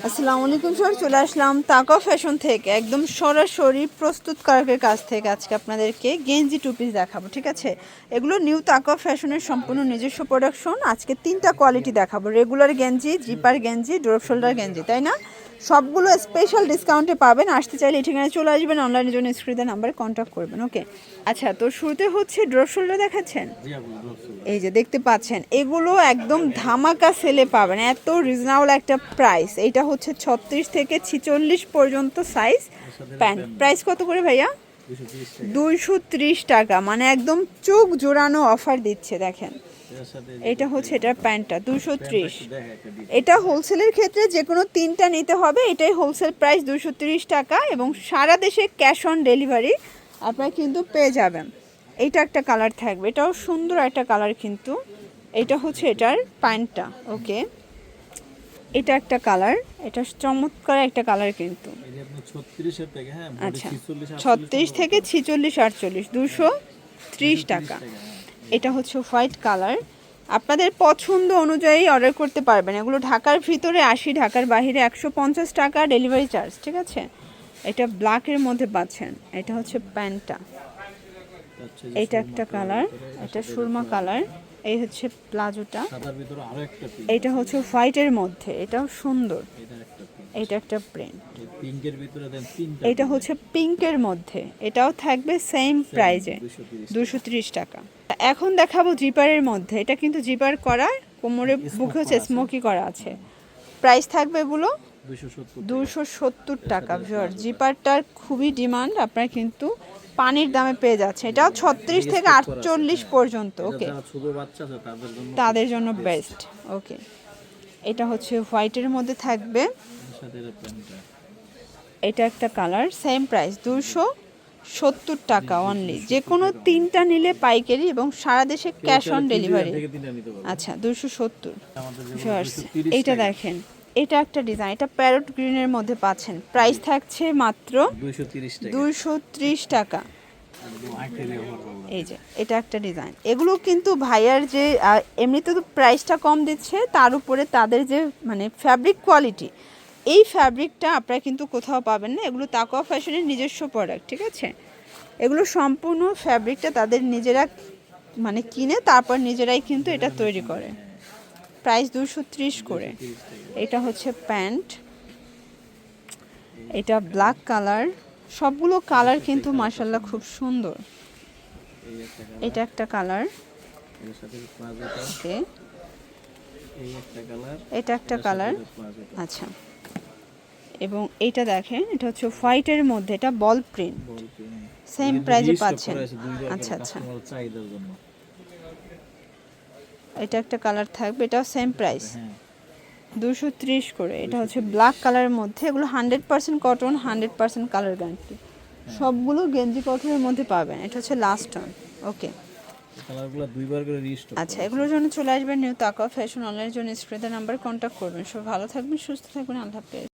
আসসালামু আলাইকুম স্যার, চলে আসলাম তাকা ফ্যাশন থেকে একদম সরাসরি প্রস্তুতকারকের কাছ থেকে আজকে আপনাদেরকে গেঞ্জি টু পিস দেখাবো। ঠিক আছে, এগুলো নিউ তাকা ফ্যাশনের সম্পূর্ণ নিজস্ব প্রোডাকশন। আজকে 3টা কোয়ালিটি দেখাবো, রেগুলার গেঞ্জি, জিপার গেঞ্জি, ড্রপ শোল্ডার গেঞ্জি, তাই না? সবগুলো স্পেশাল ডিসকাউন্টে পাবেন। আসতে চাইলে ঠিকানায় চলে আসবেন, অনলাইনের জন্য স্ক্রিনের নাম্বারে কন্ট্যাক্ট করবেন। ওকে, আচ্ছা, তো শুরুতে হচ্ছে ড্রপ শোল্ডার দেখাচ্ছেন। এই যে দেখতে পাচ্ছেন, এগুলো একদম ধামাকা সেলে পাবেন, এত রিজনেবল একটা প্রাইস। এটা হচ্ছে 36 থেকে 46 পর্যন্ত সাইজ প্যান্ট। প্রাইস কত করে ভাইয়া? 230 টাকা, মানে একদম চোখ জোড়ানো অফার দিচ্ছে। দেখেন, এটা হচ্ছে এটার প্যান্টটা 230। এটা হোলসেলের ক্ষেত্রে যে কোনো 3টা নিতে হবে, এটাই হোলসেল প্রাইস 230 টাকা, এবং সারা দেশে ক্যাশ অন ডেলিভারি আপনারা কিন্তু পেয়ে যাবেন। এইটা একটা কালার থাকবে, এটাও সুন্দর একটা কালার কিন্তু। এটা হচ্ছে এটার প্যান্টটা। ওকে, এটা একটা কালার, এটা চমৎকার একটা কালার কিন্তু। আচ্ছা, 36 থেকে 46 48 230 টাকা। এটা হচ্ছে হোয়াইট কালার, আপনাদের পছন্দ অনুযায়ী অর্ডার করতে পারবেন। এগুলো ঢাকার ভিতরে 80, ঢাকার বাইরে 150 টাকা ডেলিভারি চার্জ। ঠিক আছে, এটা ব্ল্যাকের মধ্যে পাচ্ছেন। এটা হচ্ছে প্যান্টটা, এটা একটা কালার, এটা সুরমা কালার। এই হচ্ছে প্লাজোটা, এটা হচ্ছে হোয়াইটের মধ্যে, এটাও সুন্দর। এটা একটা প্রিন্ট, এটা হচ্ছে পিঙ্কের মধ্যে, এটাও থাকবে সেম প্রাইজে 230 টাকা। এখন দেখাবো জিপারের মধ্যে, এটা কিন্তু জিপার করা, কোমরে বুকে হচ্ছে স্মোকি করা আছে। প্রাইস থাকবে এগুলো 270 টাকা। জিপারটার খুবই ডিমান্ড, আপনারা কিন্তু পানির দামে পেয়ে যাচ্ছে। এটাও 36 থেকে 48 পর্যন্ত। ওকে, তাদের জন্য বেস্ট। ওকে, এটা হচ্ছে হোয়াইটের মধ্যে থাকবে, এটা একটা কালার, সেম প্রাইস 270 টাকা অনলি। যে কোনো 3টা নিলে পাইকারি এবং সারা দেশে ক্যাশ অন ডেলিভারি। আচ্ছা, 270। এইটা দেখেন, এটা একটা ডিজাইন, এটা প্যারট গ্রিনের মধ্যে পাচ্ছেন। প্রাইস থাকছে মাত্র 230 টাকা। এই যে এটা একটা ডিজাইন, এগুলো কিন্তু ভাইয়ার যে এমনিতে তো প্রাইসটা কম দিচ্ছে, তার উপরে তাদের যে মানে ফ্যাব্রিক কোয়ালিটি, এই ফ্যাব্রিকটা আপনারা কিন্তু কোথাও পাবেন না। এগুলো তাকওয়া ফ্যাশনের নিজস্ব প্রোডাক্ট। ঠিক আছে, এগুলো সম্পূর্ণ ফ্যাব্রিকটা তাদের নিজেরা মানে কিনে তারপর নিজেরাই কিন্তু এটা তৈরি করে। প্রাইস 230 করে। এটা হচ্ছে প্যান্ট, এটা ব্ল্যাক কালার। সবগুলো কালার কিন্তু মাশাআল্লাহ খুব সুন্দর। এটা একটা কালার, ওকে, এটা একটা কালার। আচ্ছা, এবং এটা দেখেন, এটা হচ্ছে হোয়াইটের মধ্যে, এটা বল প্রিন্ট, সেম প্রাইজে পাচ্ছেন। আচ্ছা আচ্ছা, এটা একটা কালার থাকবে, এটাও সেম প্রাইস 230 করে। এটা হচ্ছে ব্ল্যাক কালারের মধ্যে, এগুলো 100% কটন, 100% কালার গ্যারান্টি। সবগুলো গেঞ্জি কটনের মধ্যে পাবেন। এটা হচ্ছে লাস্ট অন। ওকে, আচ্ছা, এগুলোর জন্য চলে আসবেন নিউ তাকওয়া ফ্যাশন, অনলাইনের জন্য স্ক্রিনের নাম্বার কন্ট্যাক্ট করবেন। সব ভালো থাকবেন, সুস্থ থাকবেন, আল্লাহ হাফেজ।